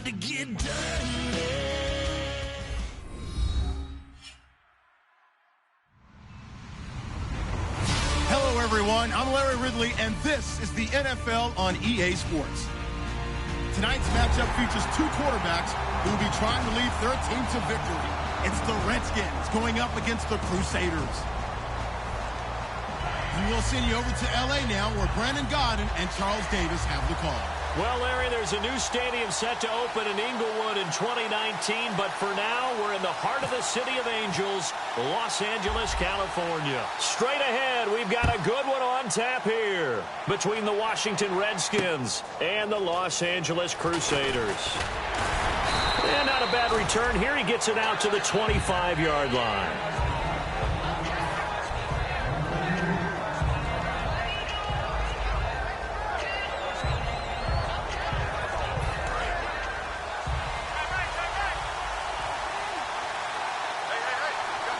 to get dirty. Hello, everyone. I'm Larry Ridley, and this is the NFL on EA Sports. Tonight's matchup features two quarterbacks who will be trying to lead their team to victory. It's the Redskins going up against the Crusaders. And we'll send you over to L.A. now, where Brandon Gaudin and Charles Davis have the call. Well, Larry, there's a new stadium set to open in Inglewood in 2019, but for now, we're in the heart of the City of Angels, Los Angeles, California. Straight ahead, we've got a good one on tap here between the Washington Redskins and the Los Angeles Crusaders. And not a bad return here. He gets it out to the 25-yard line.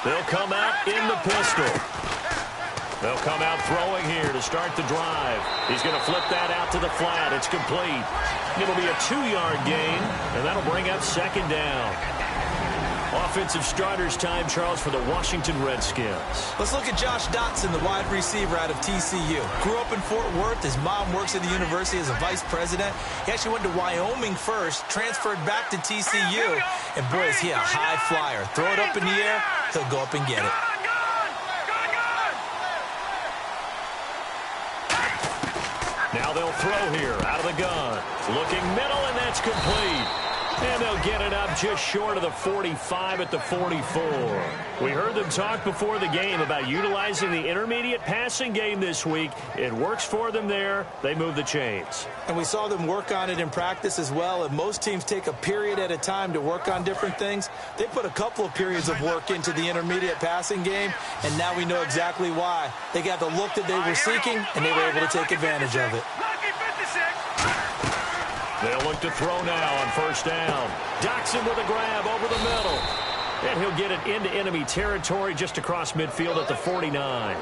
They'll come out in the pistol. They'll come out throwing here to start the drive. He's going to flip that out to the flat. It's complete. It'll be a 2-yard gain, and that'll bring up second down. Offensive starters time, Charles, for the Washington Redskins. Let's look at Josh Dotson, the wide receiver out of TCU. Grew up in Fort Worth. His mom works at the university as a vice president. He actually went to Wyoming first, transferred back to TCU. And, boy, is he a high flyer. Throw it up in the air, he'll go up and get it. Now they'll throw here out of the gun. Looking middle, and that's complete. And they'll get it up just short of the 45 at the 44. We heard them talk before the game about utilizing the intermediate passing game this week. It works for them there. They move the chains. And we saw them work on it in practice as well. And most teams take a period at a time to work on different things. They put a couple of periods of work into the intermediate passing game, and now we know exactly why. They got the look that they were seeking, and they were able to take advantage of it. They'll look to throw now on first down. Dotson with a grab over the middle. And he'll get it into enemy territory just across midfield at the 49.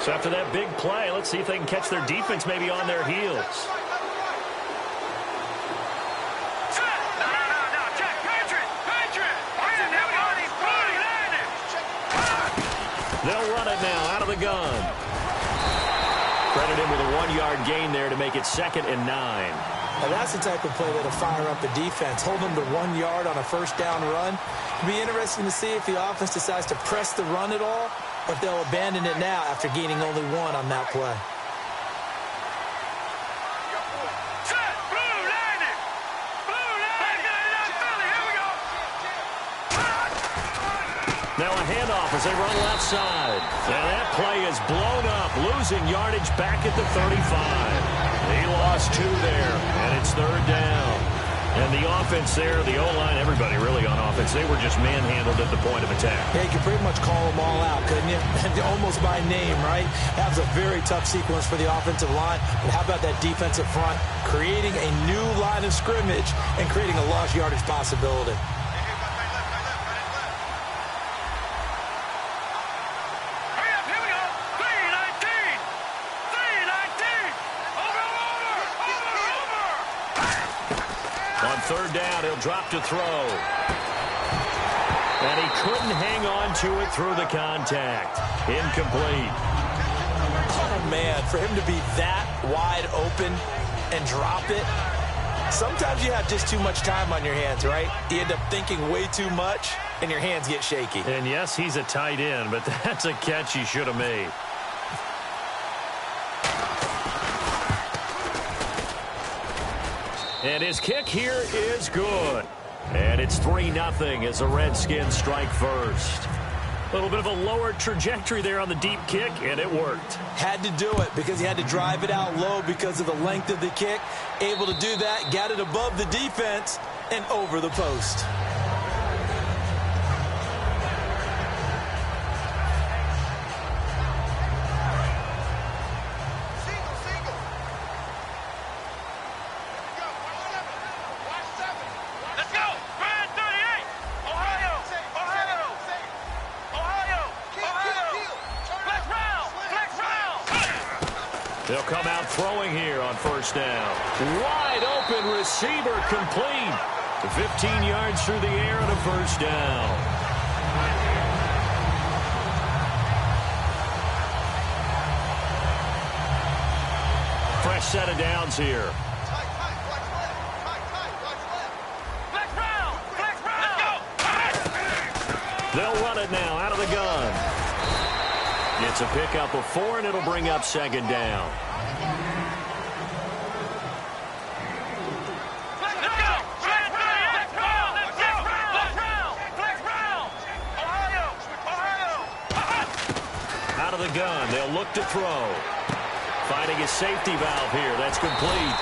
So after that big play, let's see if they can catch their defense maybe on their heels. They'll run it now out of the gun. Credit him with a 1-yard gain there to make it 2nd and 9. Now that's the type of play that'll fire up the defense. Hold them to 1 yard on a first down run. It'll be interesting to see if the offense decides to press the run at all, or if they'll abandon it now after gaining only 1 on that play. Now a handoff as they run left side. And that play is blown up, losing yardage back at the 35. He lost 2 there, and it's 3rd down. And the offense there, the O-line, everybody really on offense, they were just manhandled at the point of attack. Yeah, you could pretty much call them all out, couldn't you? Almost by name, right? That was a very tough sequence for the offensive line. But how about that defensive front, creating a new line of scrimmage and creating a lost yardage possibility? On 3rd down, he'll drop to throw. And he couldn't hang on to it through the contact. Incomplete. Oh, man, for him to be that wide open and drop it, sometimes you have just too much time on your hands, right? You end up thinking way too much, and your hands get shaky. And, yes, he's a tight end, but that's a catch he should have made. And his kick here is good. And it's 3-0 as the Redskins strike first. A little bit of a lower trajectory there on the deep kick, and it worked. Had to do it because he had to drive it out low because of the length of the kick. Able to do that, got it above the defense and over the post. They'll come out throwing here on first down. Wide open receiver complete. 15 yards through the air and a first down. Fresh set of downs here. They'll run it now out of the gun. It's a pickup of 4, and it'll bring up second down. Out of the gun, they'll look to throw. Finding his safety valve here. That's complete.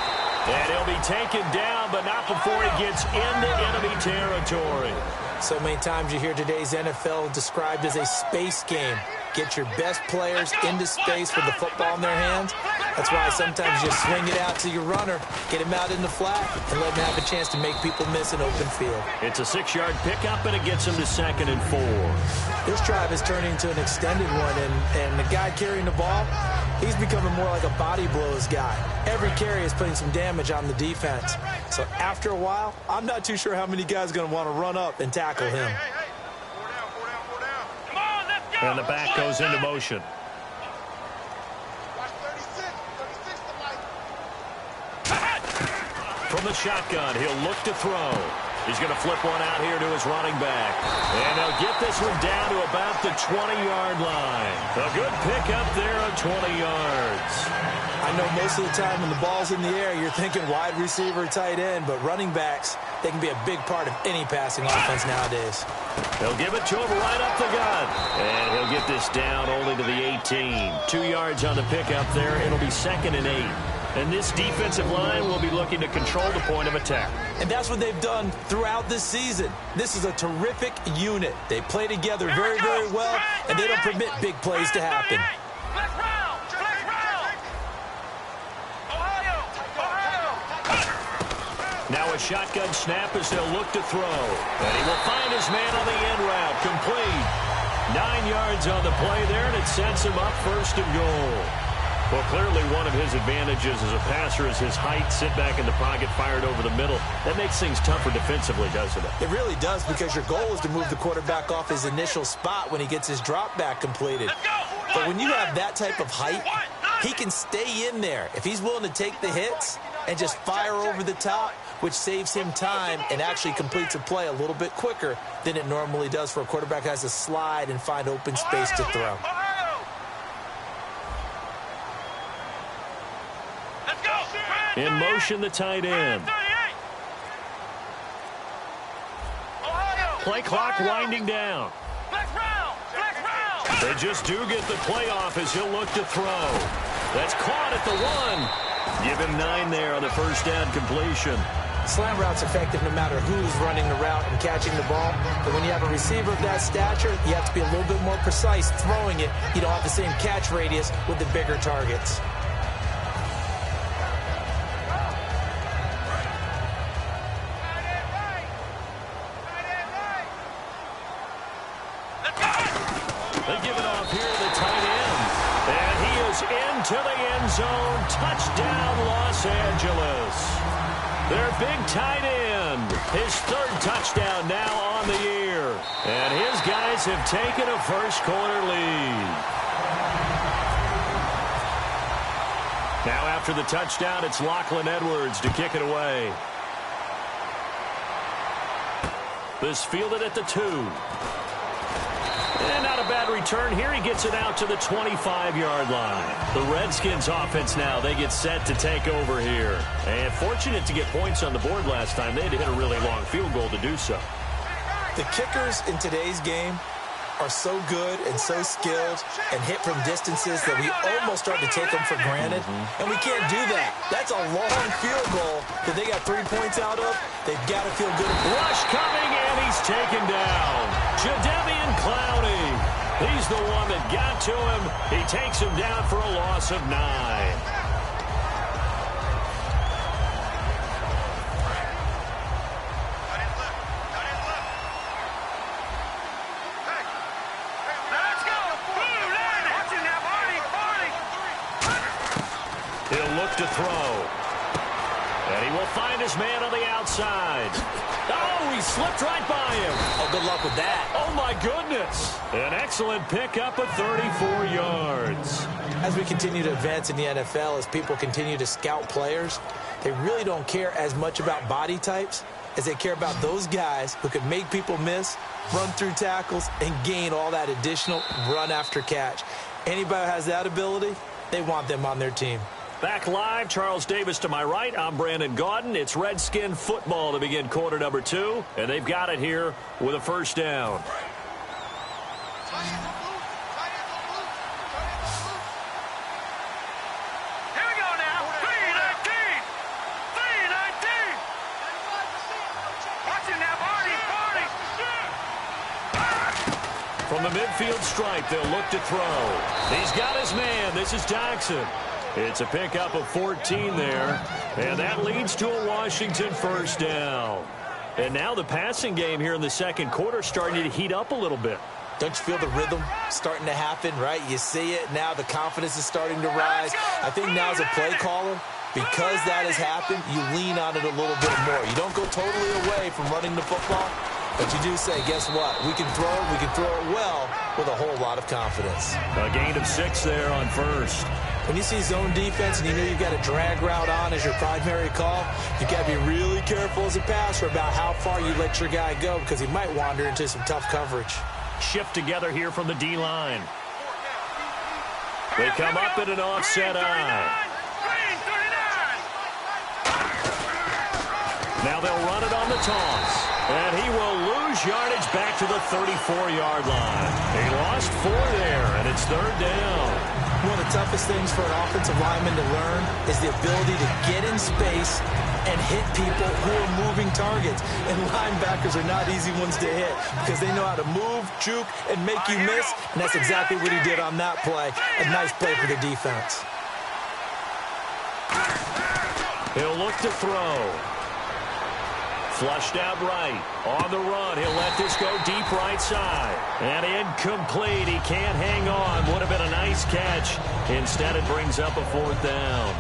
And he'll be taken down, but not before he gets into enemy territory. So many times you hear today's NFL described as a space game. Get your best players into space with the football in their hands. That's why sometimes you swing it out to your runner, get him out in the flat, and let him have a chance to make people miss an open field. It's a 6-yard pickup, and it gets him to 2nd and 4. This drive is turning into an extended one, and the guy carrying the ball, he's becoming more like a body blows guy. Every carry is putting some damage on the defense. So after a while, I'm not too sure how many guys are going to want to run up and tackle him. And the back goes into motion. From the shotgun, he'll look to throw. He's going to flip one out here to his running back. And they'll get this one down to about the 20-yard line. A good pickup there on 20 yards. I know most of the time when the ball's in the air, you're thinking wide receiver, tight end, but running backs, they can be a big part of any passing offense nowadays. They'll give it to him right up the gut. And he'll get this down only to the 18. 2 yards on the pickup there. It'll be 2nd and 8. And this defensive line will be looking to control the point of attack. And that's what they've done throughout this season. This is a terrific unit. They play together very, very well, and they don't permit big plays to happen. Now a shotgun snap as they'll look to throw. And he will find his man on the end route. Complete. 9 yards on the play there, and it sets him up 1st and goal. Well, clearly one of his advantages as a passer is his height, sit back in the pocket, fired over the middle. That makes things tougher defensively, doesn't it? It really does, because your goal is to move the quarterback off his initial spot when he gets his drop back completed. But when you have that type of height, he can stay in there. If he's willing to take the hits and just fire over the top, which saves him time and actually completes a play a little bit quicker than it normally does for a quarterback who has to slide and find open space to throw. In motion, the tight end. Play clock winding down. They just do get the play off as he'll look to throw. That's caught at the 1. Give him 9 there on the first down completion. Slant route's effective no matter who's running the route and catching the ball. But when you have a receiver of that stature, you have to be a little bit more precise throwing it. You don't have the same catch radius with the bigger targets. They give it off here to the tight end. And he is into the end zone. Touchdown, Los Angeles. Their big tight end. His 3rd touchdown now on the year. And his guys have taken a first-quarter lead. Now after the touchdown, it's Lachlan Edwards to kick it away. This fielded at the 2. And not a bad return here. He gets it out to the 25-yard line. The Redskins offense now, they get set to take over here. And fortunate to get points on the board last time. They had to hit a really long field goal to do so. The kickers in today's game are so good and so skilled and hit from distances that we almost start to take them for granted. And we can't do that. That's a long field goal that they got 3 points out of. They've got to feel good. Rush coming, and he's taken down. Jadeveon Clowney. He's the one that got to him. He takes him down for a loss of 9. look to throw. And he will find his man on the outside. Oh, he slipped right by him. Oh, good luck with that. Oh, my goodness. An excellent pickup of 34 yards. As we continue to advance in the NFL, as people continue to scout players, they really don't care as much about body types as they care about those guys who can make people miss, run through tackles, and gain all that additional run after catch. Anybody who has that ability, they want them on their team. Back live, Charles Davis to my right. I'm Brandon Gaudin. It's Redskin football to begin quarter number 2, and they've got it here with a first down. Here we go now. 3-19. 3-19. Watch it now, Barney. From the midfield stripe, they'll look to throw. He's got his man. This is Jackson. It's a pickup of 14 there, and that leads to a Washington first down. And now the passing game here in the second quarter starting to heat up a little bit. Don't you feel the rhythm starting to happen, right? You see it now. The confidence is starting to rise. I think now as a play caller, because that has happened, you lean on it a little bit more. You don't go totally away from running the football, but you do say, guess what? We can throw it well with a whole lot of confidence. A gain of 6 there on first. When you see zone defense and you know you've got a drag route on as your primary call, you've got to be really careful as a passer about how far you let your guy go because he might wander into some tough coverage. Shift together here from the D-line. They come up in an offset eye. Now they'll run it on the toss. And he will lose yardage back to the 34-yard line. He lost 4 there, and it's third down. One of the toughest things for an offensive lineman to learn is the ability to get in space and hit people who are moving targets. And linebackers are not easy ones to hit because they know how to move, juke, and make you miss. And that's exactly what he did on that play. A nice play for the defense. He'll look to throw. Flushed out right. On the run, he'll let this go deep right side. And incomplete. He can't hang on. Would have been a nice catch. Instead, it brings up a 4th down.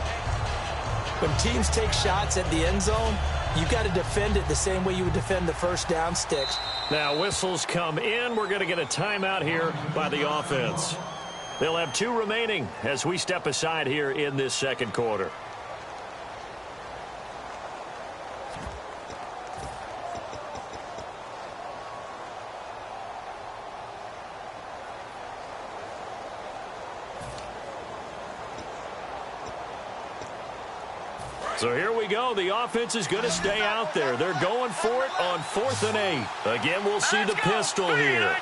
When teams take shots at the end zone, you've got to defend it the same way you would defend the first down sticks. Now whistles come in. We're going to get a timeout here by the offense. They'll have 2 remaining as we step aside here in this second quarter. So here we go. The offense is going to stay out there. They're going for it on 4th and 8. Again, we'll see the pistol here.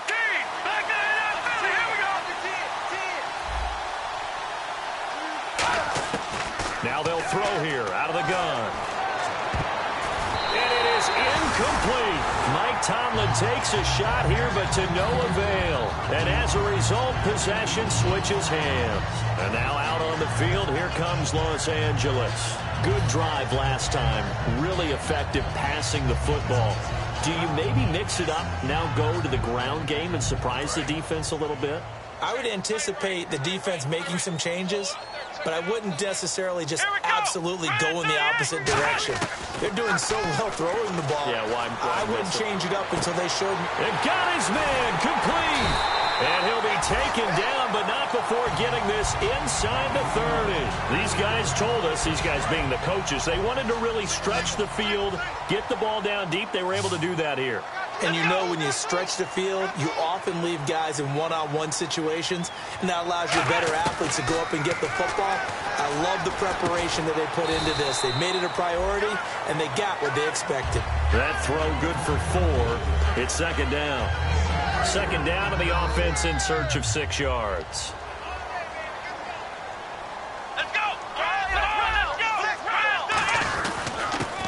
Now they'll throw here out of the gun. And it is incomplete. Mike Tomlin takes a shot here, but to no avail. And as a result, possession switches hands. And now out on the field, here comes Los Angeles. Good drive last time. Really effective passing the football. Do you maybe mix it up, now go to the ground game and surprise the defense a little bit? I would anticipate the defense making some changes, but I wouldn't necessarily just absolutely go in the opposite direction. They're doing so well throwing the ball. Yeah, why I wouldn't change it up until they showed me. They got his man complete. And he'll be taken down, but not before getting this inside the 30. These guys told us, these guys being the coaches, they wanted to really stretch the field, get the ball down deep. They were able to do that here. And you know when you stretch the field, you often leave guys in one-on-one situations, and that allows your better athletes to go up and get the football. I love the preparation that they put into this. They made it a priority, and they got what they expected. That throw good for 4. It's second down. Second down to the offense in search of 6 yards. Let's go!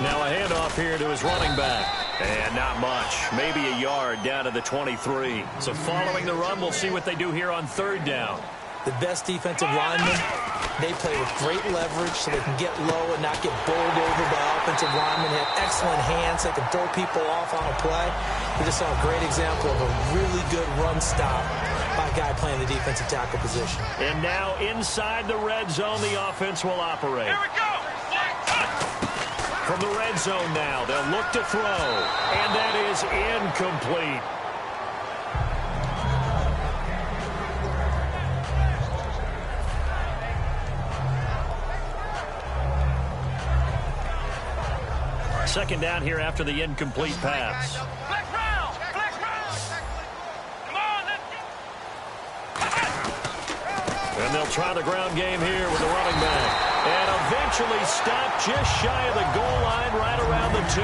Now a handoff here to his running back. And not much. Maybe a yard down to the 23. So following the run, we'll see what they do here on 3rd down. The best defensive linemen They play with great leverage so they can get low and not get bowled over by offensive linemen. They have excellent hands. They can throw people off on a play. We just saw a great example of a really good run stop by a guy playing the defensive tackle position. And now inside the red zone, the offense will operate. Here we go. From the red zone now, they'll look to throw. And that is incomplete. Second down here after the incomplete pass. Flex round. Flex round. Come on, let's get. And they'll try the ground game here with the running back. And eventually stopped just shy of the goal line right around the 2.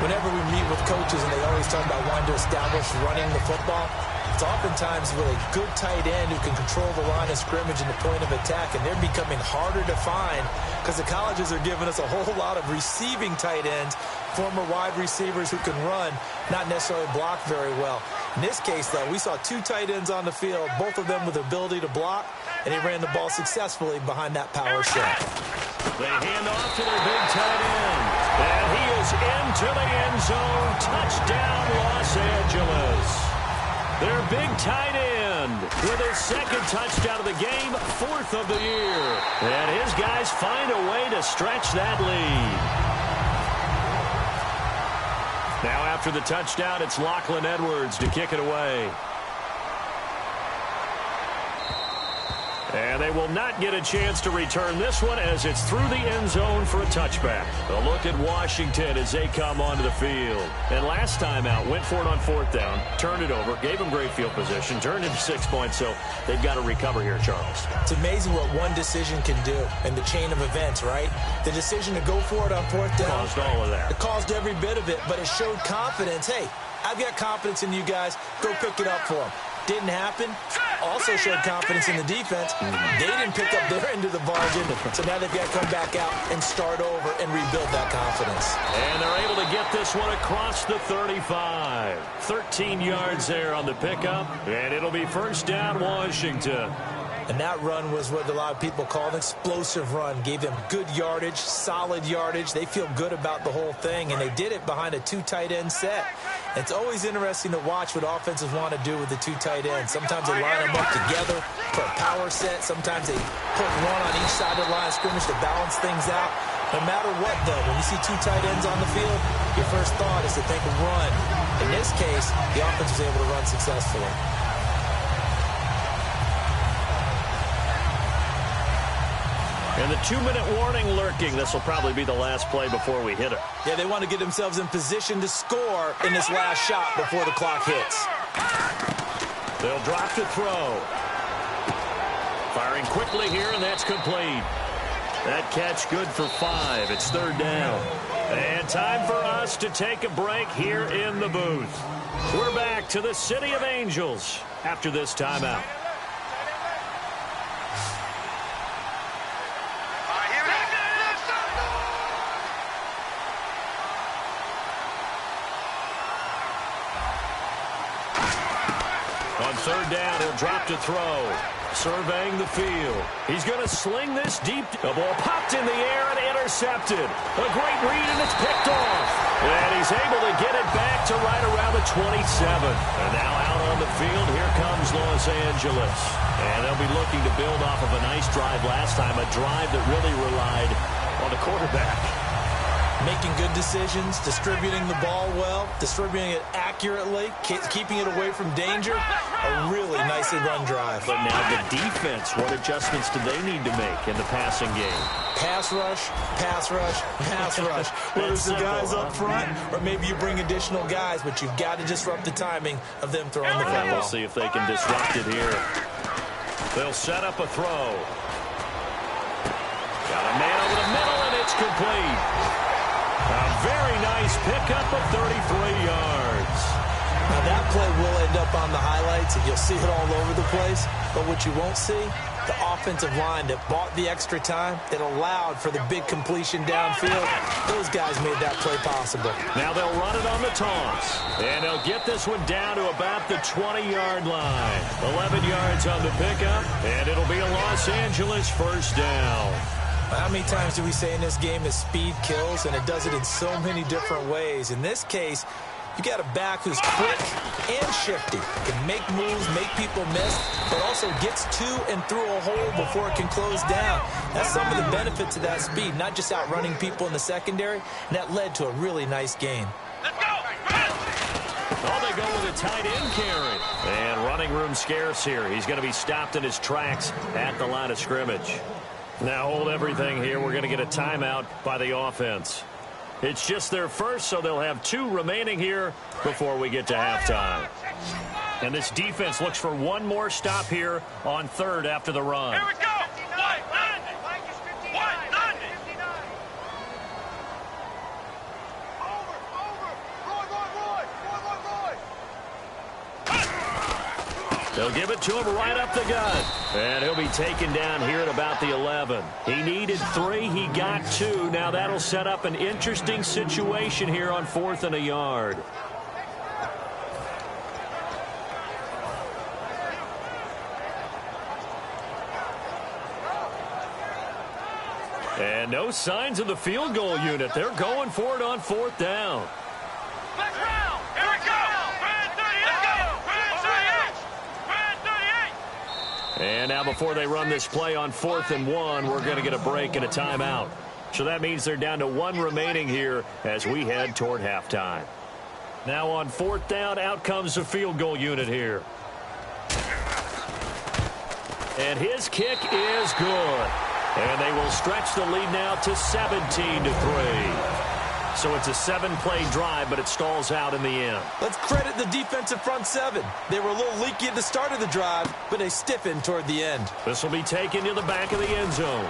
Whenever we meet with coaches and they always talk about wanting to establish running the football, it's oftentimes with a good tight end who can control the line of scrimmage and the point of attack, and they're becoming harder to find because the colleges are giving us a whole lot of receiving tight ends, former wide receivers who can run, not necessarily block very well. In this case, though, we saw 2 tight ends on the field, both of them with the ability to block, and he ran the ball successfully behind that power set. They hand off to their big tight end. And he is into the end zone. Touchdown, Los Angeles. Their big tight end with his second touchdown of the game, 4th of the year. And his guys find a way to stretch that lead. Now after the touchdown, it's Lachlan Edwards to kick it away. And they will not get a chance to return this one as it's through the end zone for a touchback. A look at Washington as they come onto the field. And last time out, went for it on 4th down, turned it over, gave them great field position, turned into 6 points, so they've got to recover here, Charles. It's amazing what one decision can do in the chain of events, right? The decision to go for it on 4th down. Caused all of that. It caused every bit of it, but it showed confidence. Hey, I've got confidence in you guys. Go pick it up for them. Didn't happen. Also showed confidence in the defense. They didn't pick up their end of the bargain, so now they've got to come back out and start over and rebuild that confidence. And they're able to get this one across the 35. 13 yards there on the pickup, and it'll be first down, Washington. And that run was what a lot of people call an explosive run. Gave them good yardage, solid yardage. They feel good about the whole thing, and they did it behind a 2 tight end set. It's always interesting to watch what offenses want to do with the 2 tight ends. Sometimes they line them up together for a power set. Sometimes they put one on each side of the line of scrimmage to balance things out. No matter what, though, when you see 2 tight ends on the field, your first thought is to think of run. In this case, the offense was able to run successfully. And the 2-minute warning lurking. This will probably be the last play before we hit it. Yeah, they want to get themselves in position to score in this last shot before the clock hits. They'll drop to throw. Firing quickly here, and that's complete. That catch good for 5. It's 3rd down. And time for us to take a break here in the booth. We're back to the City of Angels after this timeout. On 3rd down, he'll drop to throw. Surveying the field. He's going to sling this deep. The ball popped in the air and intercepted. A great read, and it's picked off. And he's able to get it back to right around the 27. And now out on the field, here comes Los Angeles. And they'll be looking to build off of a nice drive last time, a drive that really relied on the quarterback. Making good decisions, distributing the ball well, distributing it accurately, keeping it away from danger. A really nicely run drive. But now the defense, what adjustments do they need to make in the passing game? Pass rush, pass rush, pass rush. Whether it's the guys up front or maybe you bring additional guys, but you've got to disrupt the timing of them throwing the football. We'll see if they can disrupt it here. They'll set up a throw. Got a man over the middle, and it's complete. A very nice pickup of 33 yards. Now that play will end up on the highlights, and you'll see it all over the place. But what you won't see The offensive line that bought the extra time, that allowed for the big completion downfield, those guys made that play possible. Now they'll run it on the toss. And they'll get this one down to about the 20-yard line. 11 yards on the pickup, and it'll be a Los Angeles first down. How many times do we say in this game that speed kills, and it does it in so many different ways? In this case, you got a back who's quick and shifty, can make moves, make people miss, but also gets to and through a hole before it can close down. That's some of the benefits of that speed, not just outrunning people in the secondary, and that led to a really nice gain. Let's go! Oh, they go with a tight end carry. And running room scarce here. He's going to be stopped in his tracks at the line of scrimmage. Now hold everything here. We're going to get a timeout by the offense. It's just their first, so they'll have 2 remaining here before we get to halftime. And this defense looks for one more stop here on 3rd after the run. Here we go! White, London! White, London! They'll give it to him right up the gut. And he'll be taken down here at about the 11. He needed 3. He got 2. Now that'll set up an interesting situation here on 4th and a yard. And no signs of the field goal unit. They're going for it on 4th down. Let's round! Here we go! Let's go! 38! And now before they run this play on 4th and 1, we're going to get a break and a timeout. So that means they're down to 1 remaining here as we head toward halftime. Now on 4th down, out comes the field goal unit here. And his kick is good. And they will stretch the lead now to 17-3. So it's a 7-play drive, but it stalls out in the end. Let's credit the defensive front 7. They were a little leaky at the start of the drive, but they stiffened toward the end. This will be taken to the back of the end zone.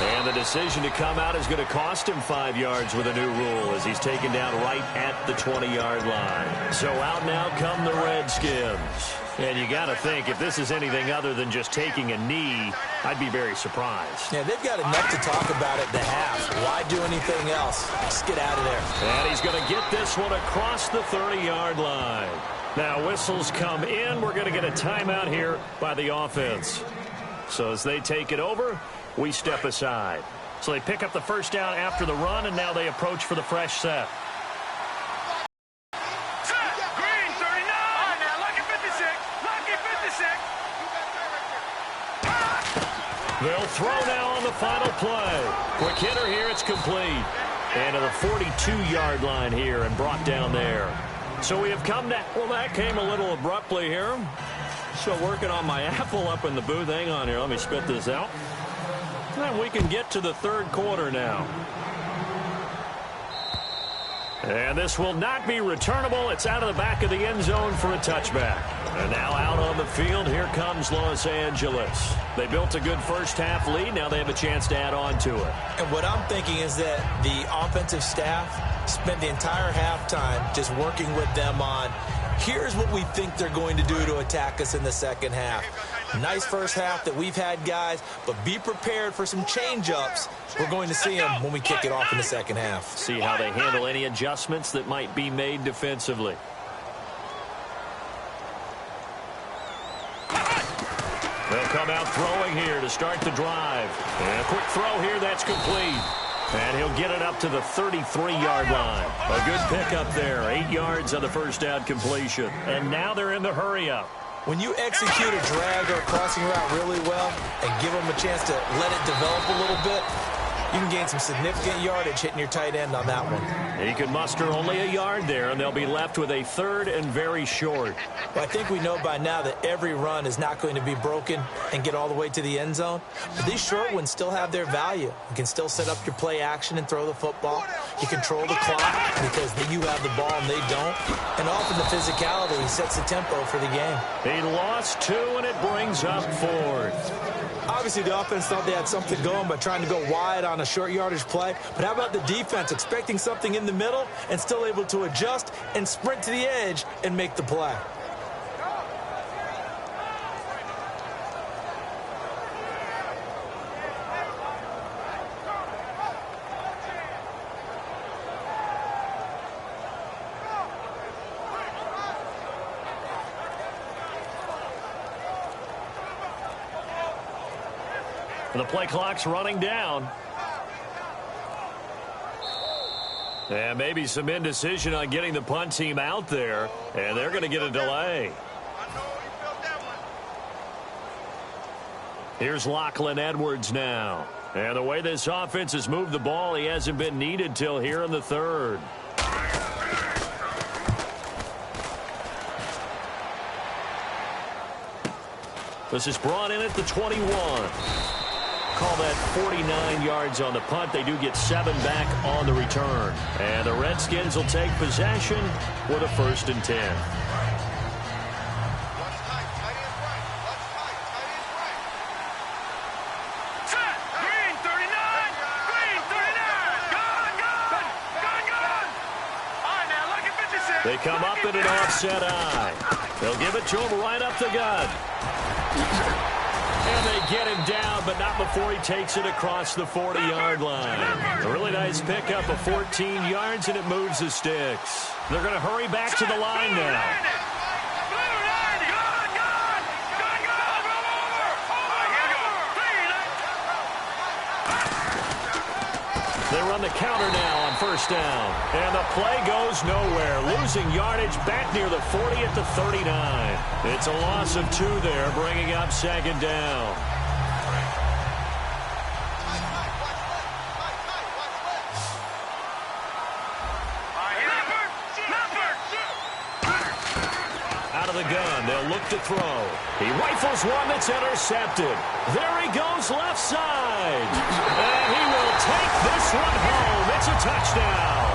And the decision to come out is going to cost him 5 yards with a new rule as he's taken down right at the 20-yard line. So out now come the Redskins. And you got to think, if this is anything other than just taking a knee, I'd be very surprised. Yeah, they've got enough to talk about at the half. Why do anything else? Just get out of there. And he's going to get this one across the 30-yard line. Now whistles come in. We're going to get a timeout here by the offense. So as they take it over, we step aside. So they pick up the first down after the run, and now they approach for the fresh set. Green, 39! All right, now, lucky 56! Lucky 56! They'll throw now on the final play. Quick hitter here, it's complete. And to the 42-yard line here and brought down there. So we have come down. Well, that came a little abruptly here. Still working on my apple up in the booth. Hang on here. Let me spit this out. And we can get to the 3rd quarter now. And this will not be returnable. It's out of the back of the end zone for a touchback. And now out on the field, here comes Los Angeles. They built a good first half lead. Now they have a chance to add on to it. And what I'm thinking is that the offensive staff spent the entire halftime just working with them on, here's what we think they're going to do to attack us in the second half. Nice first half that we've had, guys, but be prepared for some change-ups. We're going to see them when we kick it off in the second half. See how they handle any adjustments that might be made defensively. They'll come out throwing here to start the drive. And a quick throw here, that's complete. And he'll get it up to the 33-yard line. A good pickup there. 8 yards on the first down completion. And now they're in the hurry-up. When you execute a drag or a crossing route really well and give them a chance to let it develop a little bit, you can gain some significant yardage hitting your tight end on that one. He can muster only a yard there, and they'll be left with a 3rd and very short. Well, I think we know by now that every run is not going to be broken and get all the way to the end zone. But these short ones still have their value. You can still set up your play action and throw the football. You control the clock because you have the ball and they don't. And often the physicality sets the tempo for the game. He lost 2, and it brings up 4th. Obviously, the offense thought they had something going by trying to go wide on a short yardage play. But how about the defense expecting something in the middle and still able to adjust and sprint to the edge and make the play? And the play clock's running down. And maybe some indecision on getting the punt team out there. And they're going to get a delay. Here's Lachlan Edwards now. And the way this offense has moved the ball, he hasn't been needed till here in the third. This is brought in at the 21. Call that 49 yards on the punt. They do get 7 back on the return. And the Redskins will take possession with a 1st and 10. They come up in an offset eye. They'll give it to him right up the gut. And they get him down, but not before he takes it across the 40-yard line. A really nice pickup of 14 yards, and it moves the sticks. They're going to hurry back to the line now. They run the counter now on 1st down. And the play goes nowhere. Losing yardage back near the 40 at the 39. It's a loss of 2 there, bringing up 2nd down. Out of the gun, they'll look to throw. He rifles one that's intercepted. There he goes left side. And he will take this one home. It's a touchdown.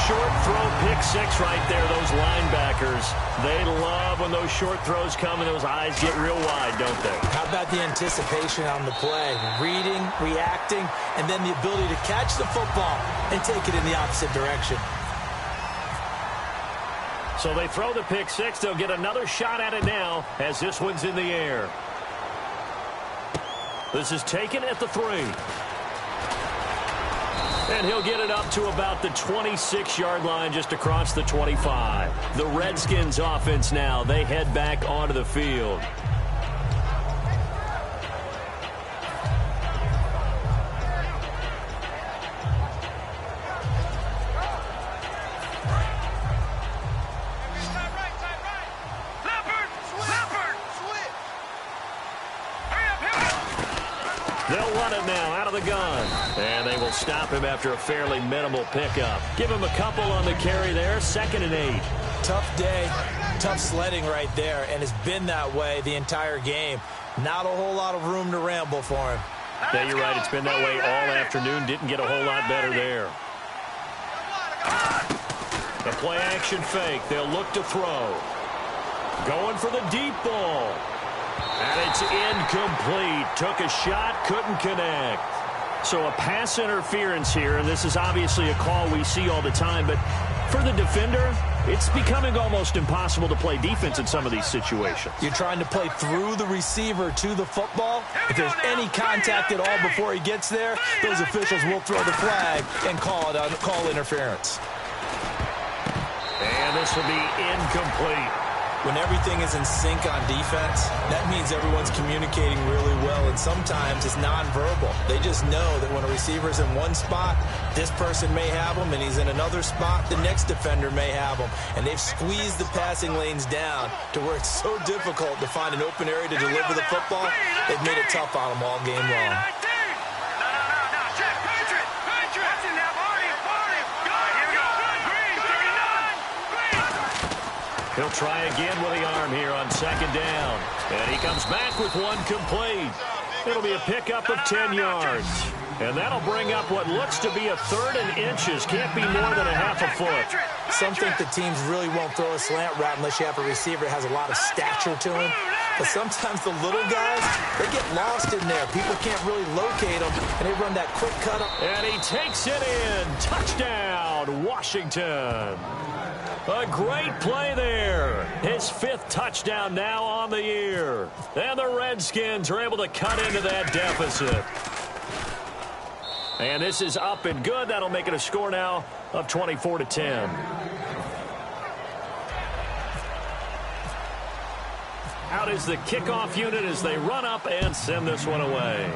Short throw, pick 6 right there. Those linebackers, they love when those short throws come and those eyes get real wide, don't they? How about the anticipation on the play? Reading, reacting, and then the ability to catch the football and take it in the opposite direction. So they throw the pick 6. They'll get another shot at it now as this one's in the air. This is taken at the 3. And he'll get it up to about the 26-yard line just across the 25. The Redskins offense now, they head back onto the field. They'll run it now out of the gun. And they will stop him after a fairly minimal pickup. Give him a couple on the carry there. 2nd and 8. Tough day, tough sledding right there, and it's been that way the entire game. Not a whole lot of room to ramble for him. Yeah, you're right. It's been that way all afternoon. Didn't get a whole lot better there. The play action fake. They'll look to throw. Going for the deep ball. And it's incomplete. Took a shot, couldn't connect. So a pass interference here, and this is obviously a call we see all the time, but for the defender, it's becoming almost impossible to play defense in some of these situations. You're trying to play through the receiver to the football. If there's any contact at all before he gets there, those officials will throw the flag and call interference. And this will be incomplete. When everything is in sync on defense, that means everyone's communicating really well, and sometimes it's nonverbal. They just know that when a receiver's in one spot, this person may have him, and he's in another spot, the next defender may have him. And they've squeezed the passing lanes down to where it's so difficult to find an open area to deliver the football. They've made it tough on them all game long. He'll try again with the arm here on 2nd down. And he comes back with one complete. It'll be a pickup of 10 yards. And that'll bring up what looks to be a 3rd and inches. Can't be more than a half a foot. Some think the teams really won't throw a slant route unless you have a receiver that has a lot of stature to him. But sometimes the little guys, they get lost in there. People can't really locate them, and they run that quick cut up. And he takes it in. Touchdown, Washington. A great play there. His 5th touchdown now on the year. And the Redskins are able to cut into that deficit. And this is up and good. That'll make it a score now of 24-10. Out is the kickoff unit as they run up and send this one away.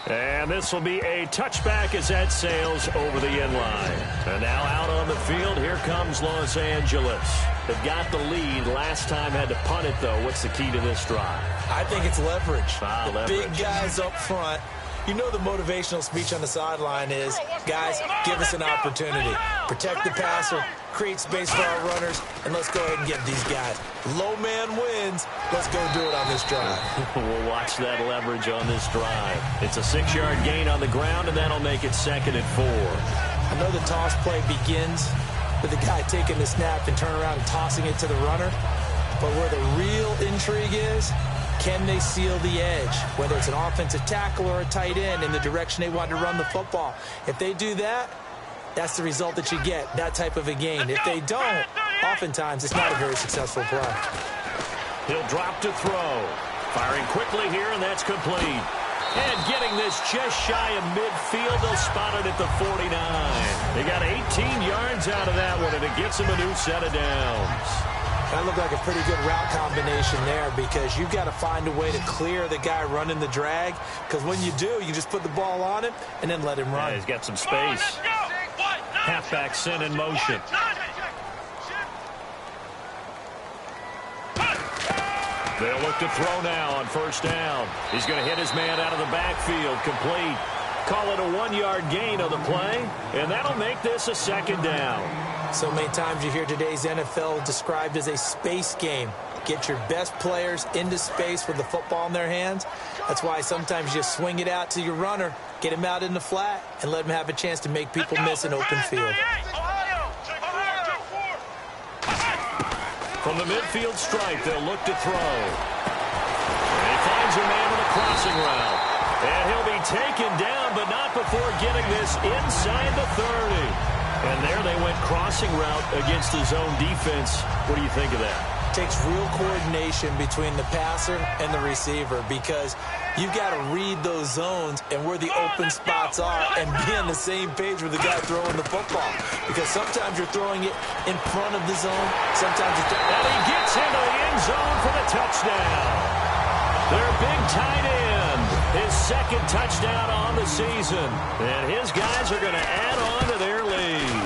And this will be a touchback as that sails over the end line. And now out on the field, here comes Los Angeles. They've got the lead. Last time had to punt it, though. What's the key to this drive? I think it's leverage. Leverage. Big guys up front. You know the motivational speech on the sideline is, guys, give us an opportunity. Protect the passer, create space for our runners, and let's go ahead and get these guys. Low man wins. Let's go do it on this drive. We'll watch that leverage on this drive. It's a 6-yard gain on the ground, and that'll make it 2nd and 4. I know the toss play begins with the guy taking the snap and turning around and tossing it to the runner. But where the real intrigue is, can they seal the edge, whether it's an offensive tackle or a tight end in the direction they want to run the football? If they do that, that's the result that you get, that type of a gain. If they don't, oftentimes it's not a very successful play. He'll drop to throw. Firing quickly here, and that's complete. And getting this just shy of midfield, they'll spot it at the 49. They got 18 yards out of that one, and it gets them a new set of downs. That looked like a pretty good route combination there because you've got to find a way to clear the guy running the drag, because when you do, you just put the ball on him and then let him run. Yeah, he's got some space. Halfback sent in motion. They'll look to throw now on 1st down. He's going to hit his man out of the backfield, complete. Call it a 1-yard gain on the play, and that'll make this a 2nd down. So many times you hear today's NFL described as a space game. Get your best players into space with the football in their hands. That's why sometimes you swing it out to your runner, get him out in the flat, and let him have a chance to make people miss an open field. From the midfield stripe, they'll look to throw. And he finds a man with a crossing route. And he'll be taken down, but not before getting this inside the 30. And there they went crossing route against the zone defense. What do you think of that? Takes real coordination between the passer and the receiver because you've got to read those zones and where the open spots are and be on the same page with the guy throwing the football. Because sometimes you're throwing it in front of the zone. Sometimes you're and he gets into the end zone for the touchdown. Their big tight end, his 2nd touchdown on the season. And his guys are going to add on to their lead.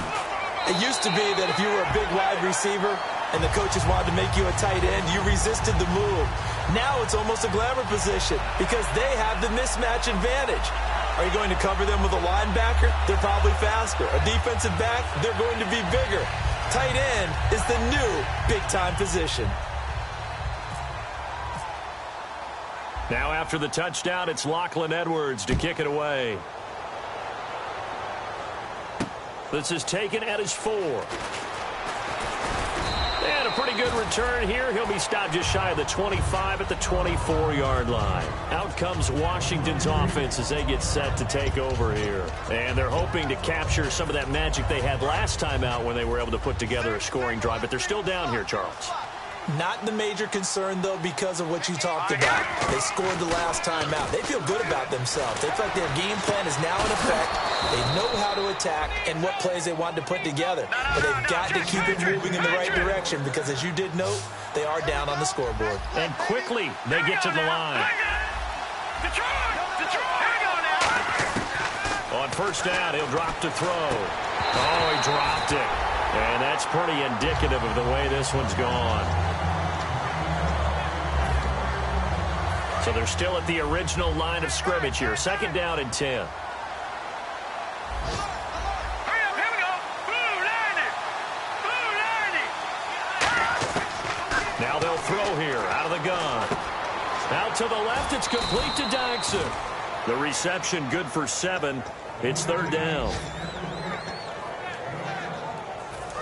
It used to be that if you were a big wide receiver and the coaches wanted to make you a tight end, you resisted the move. Now it's almost a glamour position because they have the mismatch advantage. Are you going to cover them with a linebacker? They're probably faster. A defensive back? They're going to be bigger. Tight end is the new big-time position. Now after the touchdown, it's Lachlan Edwards to kick it away. This is taken at his 4. And a pretty good return here. He'll be stopped just shy of the 25 at the 24-yard line. Out comes Washington's offense as they get set to take over here. And they're hoping to capture some of that magic they had last time out when they were able to put together a scoring drive. But they're still down here, Charles. Not the major concern, though, because of what you talked about. They scored the last time out. They feel good about themselves. They feel like their game plan is now in effect. They know how to attack and what plays they want to put together. But they've got to keep it moving in the right direction because, as you did note, they are down on the scoreboard. And quickly, they get to the line. On 1st down, he'll drop to throw. Oh, he dropped it. And that's pretty indicative of the way this one's gone. So they're still at the original line of scrimmage here. 2nd down and 10. Now they'll throw here out of the gun. Out to the left, it's complete to Dykson. The reception good for 7. It's 3rd down.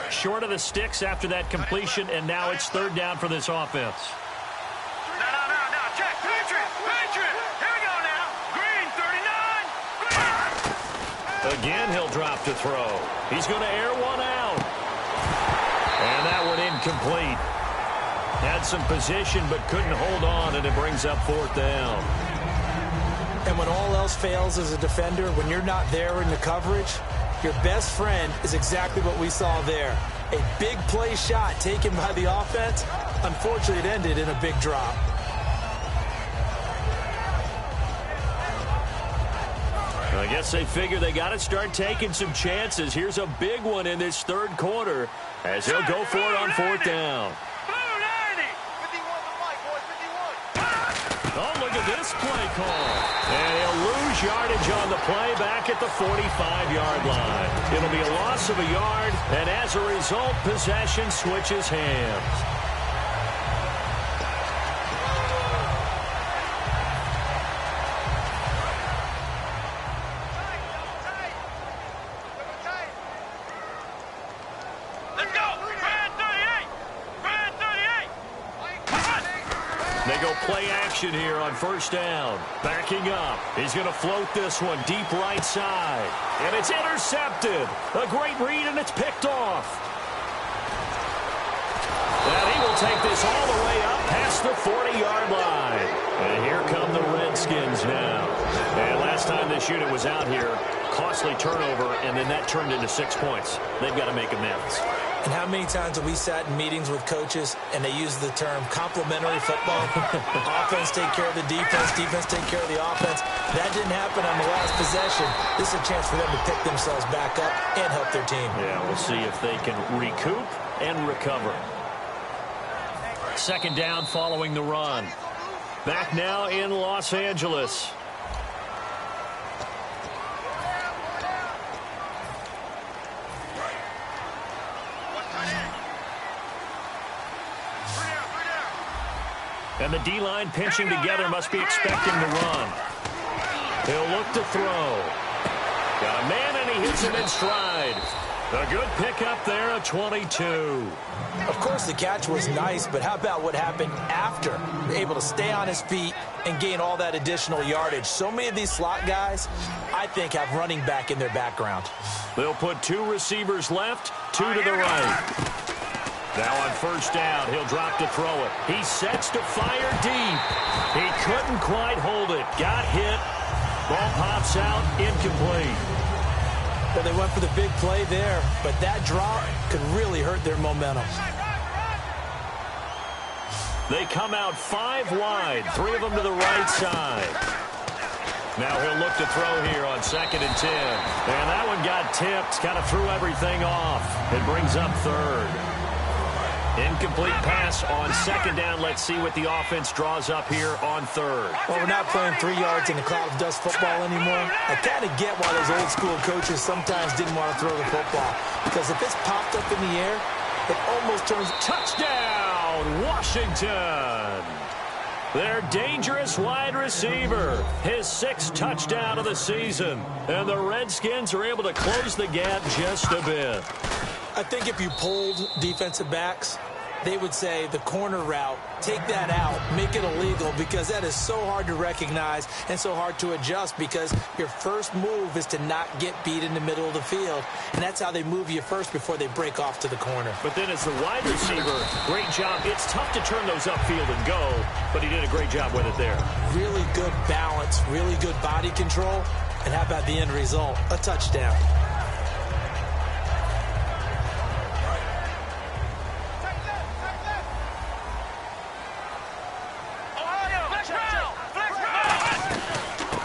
Short of the sticks after that completion, and now it's 3rd down for this offense. Check. Patriot. Here we go now. Green, 39. Again, he'll drop to throw. He's going to air one out. And that one incomplete. Had some position, but couldn't hold on, and it brings up 4th down. And when all else fails as a defender, when you're not there in the coverage, your best friend is exactly what we saw there. A big play shot taken by the offense. Unfortunately, it ended in a big drop. I guess they figure they got to start taking some chances. Here's a big one in this third quarter as he'll go for it on fourth down. Oh, look at this play call. And he'll lose yardage on the play back at the 45-yard line. It'll be a loss of a yard, and as a result, possession switches hands. They go play action here on first down. Backing up. He's going to float this one deep right side. And it's intercepted. A great read, and it's picked off. And he will take this all the way up past the 40-yard line. And here come the Redskins now. And last time this unit was out here, costly turnover, and then that turned into 6 points. They've got to make amends. And how many times have we sat in meetings with coaches and they use the term complementary football? Offense take care of the defense, defense take care of the offense. That didn't happen on the last possession. This is a chance for them to pick themselves back up and help their team. Yeah, we'll see if they can recoup and recover. Second down following the run. Back now in Los Angeles. And the D-line pinching together must be expecting the run. He'll look to throw. Got a man, and he hits him in stride. A good pickup there, a 22. Of course, the catch was nice, but how about what happened after? Able to stay on his feet and gain all that additional yardage. So many of these slot guys, I think, have running back in their background. They'll put 2 receivers left, 2 to the right. Now on first down, he'll drop to throw it. He sets to fire deep. He couldn't quite hold it. Got hit. Ball pops out, incomplete. Well, they went for the big play there, but that drop could really hurt their momentum. They come out 5 wide, 3 of them to the right side. Now he'll look to throw here on 2nd and 10. And that one got tipped, kind of threw everything off. It brings up 3rd. Incomplete pass on 2nd down. Let's see what the offense draws up here on 3rd. Well, we're not playing 3 yards in a cloud of dust football anymore. I kind of get why those old school coaches sometimes didn't want to throw the football. Because if it's popped up in the air, it almost turns touchdown, Washington. Their dangerous wide receiver, his 6th touchdown of the season. And the Redskins are able to close the gap just a bit. I think if you polled defensive backs, they would say the corner route, take that out, make it illegal, because that is so hard to recognize and so hard to adjust, because your first move is to not get beat in the middle of the field. And that's how they move you first before they break off to the corner. But then as the wide receiver, great job. It's tough to turn those upfield and go, but he did a great job with it there. Really good balance, really good body control. And how about the end result? A touchdown.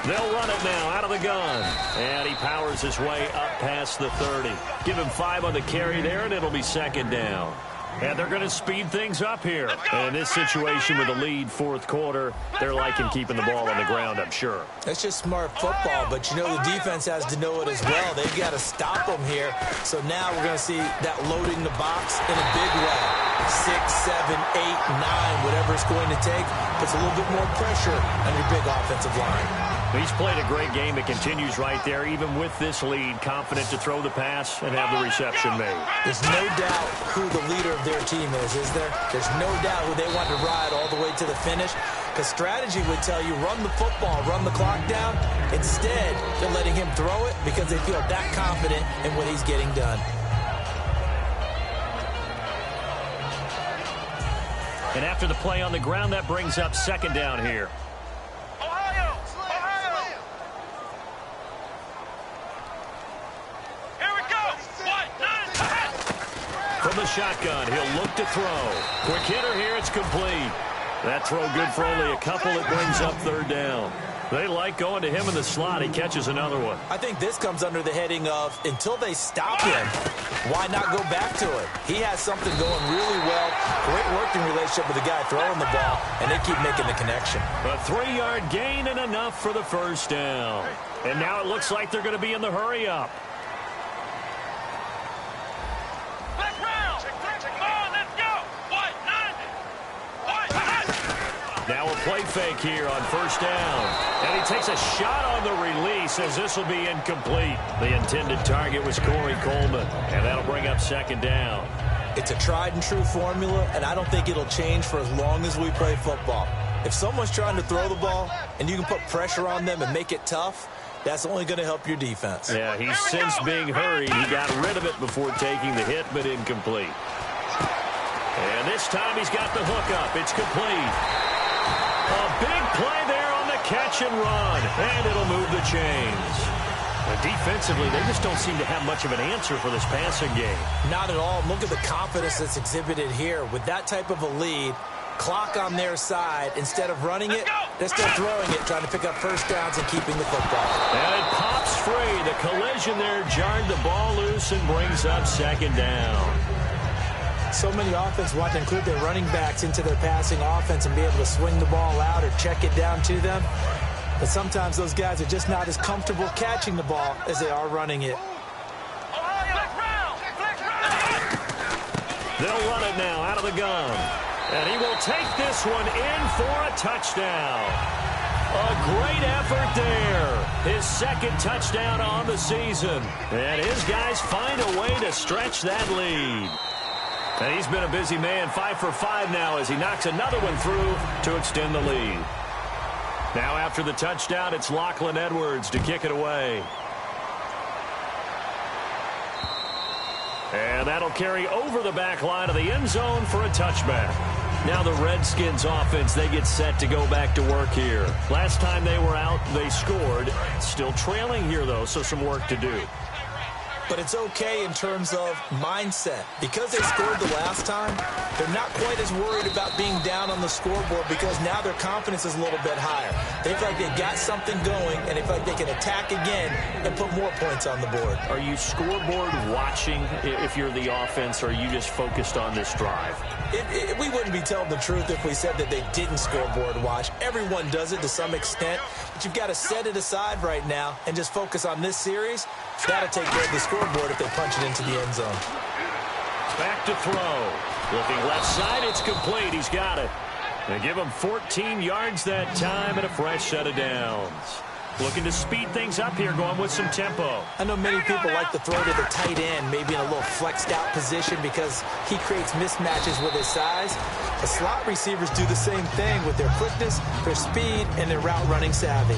They'll run it now out of the gun. And he powers his way up past the 30. Give him 5 on the carry there, and it'll be 2nd down. And they're going to speed things up here. And in this situation with a lead 4th quarter, they're liking keeping the ball on the ground, I'm sure. That's just smart football, but you know the defense has to know it as well. They've got to stop them here. So now we're going to see that loading the box in a big way. 6, 7, 8, 9, whatever it's going to take, puts a little bit more pressure on your big offensive line. He's played a great game. It continues right there, even with this lead, confident to throw the pass and have the reception made. There's no doubt who the leader of their team is there? There's no doubt who they want to ride all the way to the finish, because strategy would tell you run the football, run the clock down. Instead, they're letting him throw it because they feel that confident in what he's getting done. And after the play on the ground, that brings up 2nd down here. From the shotgun, he'll look to throw. Quick hitter here, it's complete. That throw good for only a couple. It brings up 3rd down. They like going to him in the slot. He catches another one. I think this comes under the heading of until they stop him, why not go back to it? He has something going really well. Great working relationship with the guy throwing the ball, and they keep making the connection. A 3-yard gain and enough for the first down. And now it looks like they're going to be in the hurry-up. Now a play fake here on first down. And he takes a shot on the release as this will be incomplete. The intended target was Corey Coleman. And that'll bring up second down. It's a tried and true formula, and I don't think it'll change for as long as we play football. If someone's trying to throw the ball and you can put pressure on them and make it tough, that's only going to help your defense. Yeah, he's since being hurried. He got rid of it before taking the hit, but incomplete. And this time he's got the hook up. It's complete. A big play there on the catch and run, and it'll move the chains. But defensively, they just don't seem to have much of an answer for this passing game. Not at all. Look at the confidence that's exhibited here. With that type of a lead, clock on their side, instead of running it, they're still throwing it, trying to pick up first downs and keeping the football. And it pops free. The collision there jarred the ball loose and brings up second down. So many offenses want to include their running backs into their passing offense and be able to swing the ball out or check it down to them. But sometimes those guys are just not as comfortable catching the ball as they are running it. They'll run it now out of the gun. And he will take this one in for a touchdown. A great effort there. His second touchdown on the season. And his guys find a way to stretch that lead. And he's been a busy man, 5 for 5 now as he knocks another one through to extend the lead. Now after the touchdown, it's Lachlan Edwards to kick it away. And that'll carry over the back line of the end zone for a touchback. Now the Redskins offense, they get set to go back to work here. Last time they were out, they scored. Still trailing here, though, so some work to do. But it's okay in terms of mindset. Because they scored the last time, they're not quite as worried about being down on the scoreboard because now their confidence is a little bit higher. They feel like they got something going, and they feel like they can attack again and put more points on the board. Are you scoreboard watching if you're the offense, or are you just focused on this drive? We wouldn't be telling the truth if we said that they didn't scoreboard watch. Everyone does it to some extent, but you've got to set it aside right now and just focus on this series. That'll take care of the scoreboard if they punch it into the end zone. Back to throw. Looking left side, it's complete. He's got it. They give him 14 yards that time and a fresh set of downs. Looking to speed things up here, going with some tempo. I know many people like to throw to the tight end, maybe in a little flexed out position because he creates mismatches with his size. The slot receivers do the same thing with their quickness, their speed, and their route running savvy.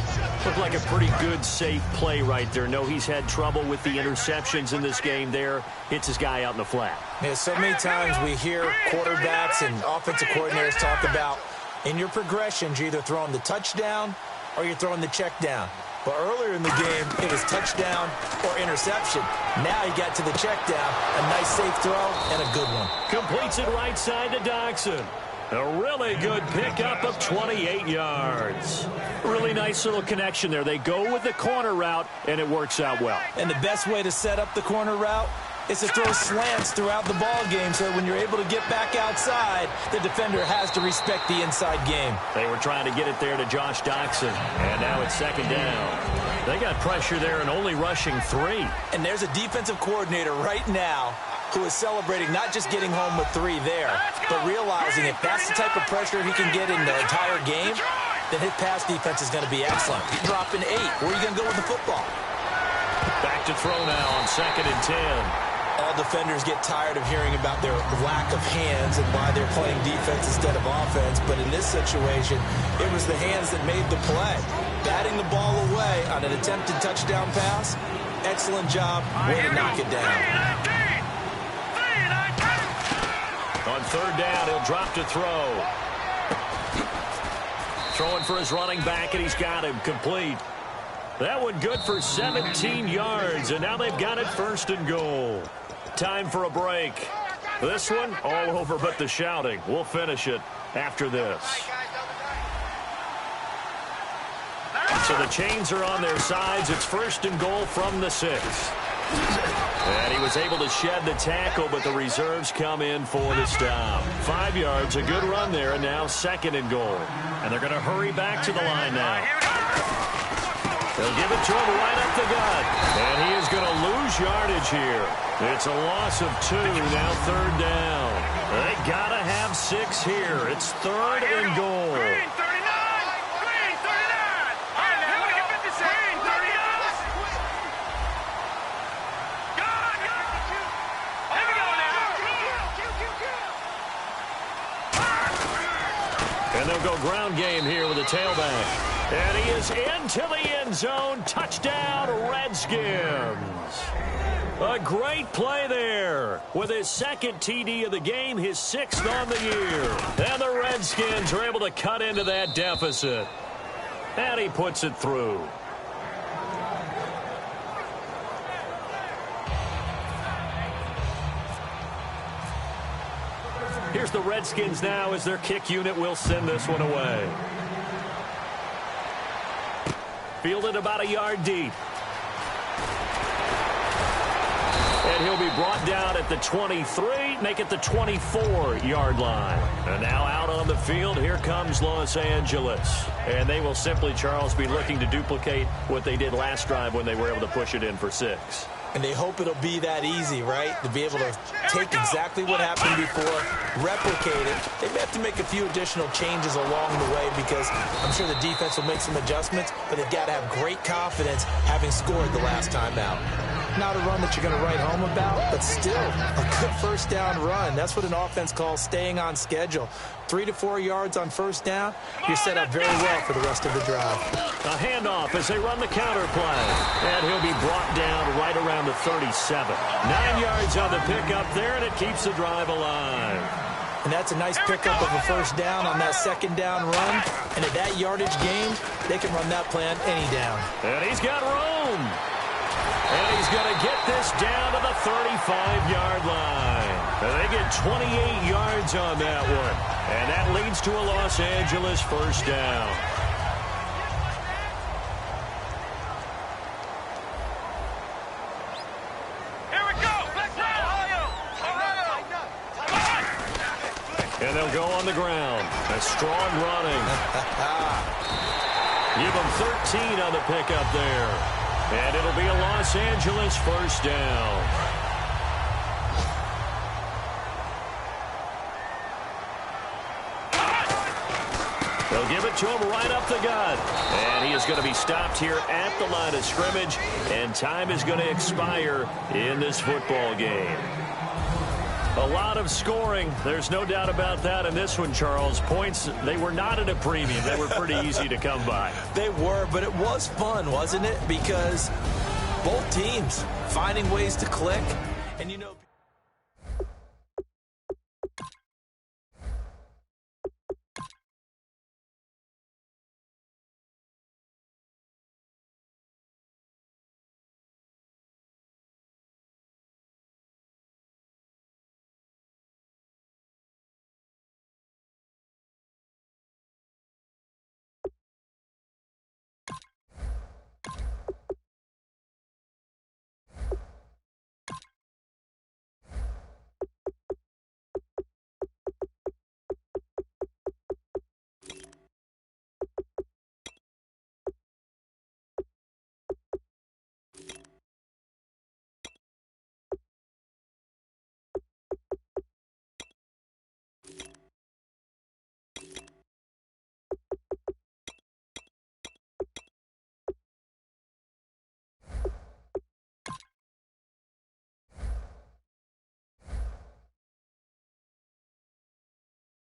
Looked like a pretty good, safe play right there. No, he's had trouble with the interceptions in this game there. Hits his guy out in the flat. Yeah, so many times we hear quarterbacks and offensive coordinators talk about in your progressions, you're either throwing the touchdown or you're throwing the check down. But earlier in the game, it was touchdown or interception. Now he got to the check down, a nice safe throw, and a good one. Completes it right side to Dodson. A really good pickup of 28 yards. Really nice little connection there. They go with the corner route, and it works out well. And the best way to set up the corner route is to throw slants throughout the ball game so that when you're able to get back outside, the defender has to respect the inside game. They were trying to get it there to Josh Doctson, and now it's second down. They got pressure there and only rushing 3. And there's a defensive coordinator right now who is celebrating not just getting home with 3 there, but realizing if that's the type of pressure he can get in the entire game, then his pass defense is going to be excellent. He's dropping 8. Where are you going to go with the football? Back to throw now on 2nd and 10. All defenders get tired of hearing about their lack of hands and why they're playing defense instead of offense. But in this situation, it was the hands that made the play. Batting the ball away on an attempted touchdown pass. Excellent job. Way to knock it down. On 3rd down, he'll drop to throw. Throwing for his running back, and he's got him complete. That one good for 17 yards, and now they've got it 1st and goal. Time for a break. This one, all over but the shouting. We'll finish it after this. So the chains are on their sides. It's 1st and goal from the 6. And he was able to shed the tackle, but the reserves come in for the stop. 5 yards, a good run there, and now 2nd and goal. And they're going to hurry back to the line now. They'll give it to him right up the gut. And he is going to lose yardage here. It's a loss of 2, now 3rd down. They got to have 6 here. It's 3rd and goal. Green 39! Green 39! All right, now, here we go. Green 39! God! Here we go now. And they'll go ground game here with a tailback. And he is into the end zone. Touchdown, Redskins. A great play there. With his 2nd TD of the game, his 6th on the year. And the Redskins are able to cut into that deficit. And he puts it through. Here's the Redskins now as their kick unit will send this one away. Fielded about a yard deep. And he'll be brought down at the 23, make it the 24-yard line. And now out on the field, here comes Los Angeles. And they will simply, Charles, be looking to duplicate what they did last drive when they were able to push it in for 6. And they hope it'll be that easy, right? To be able to take exactly what happened before, replicate it. They may have to make a few additional changes along the way because I'm sure the defense will make some adjustments, but they've got to have great confidence having scored the last time out. Not a run that you're going to write home about, but still a good 1st down run. That's what an offense calls staying on schedule. 3 to 4 yards on 1st down, you're set up very well for the rest of the drive. A handoff as they run the counter play. And he'll be brought down right around the 37. 9 yards on the pickup there, and it keeps the drive alive. And that's a nice pickup of a 1st down on that 2nd down run. And at that yardage gain, they can run that play on any down. And he's got room. And he's going to get this down to the 35-yard line. And they get 28 yards on that one. And that leads to a Los Angeles 1st down. Here we go. Let's go. And they'll go on the ground. A strong running. Give them 13 on the pickup there. And it'll be a Los Angeles 1st down. They'll give it to him right up the gut. And he is going to be stopped here at the line of scrimmage. And time is going to expire in this football game. A lot of scoring. There's no doubt about that in this one, Charles. Points, they were not at a premium. They were pretty easy to come by. They were, but it was fun, wasn't it? Because both teams finding ways to click. And, you know...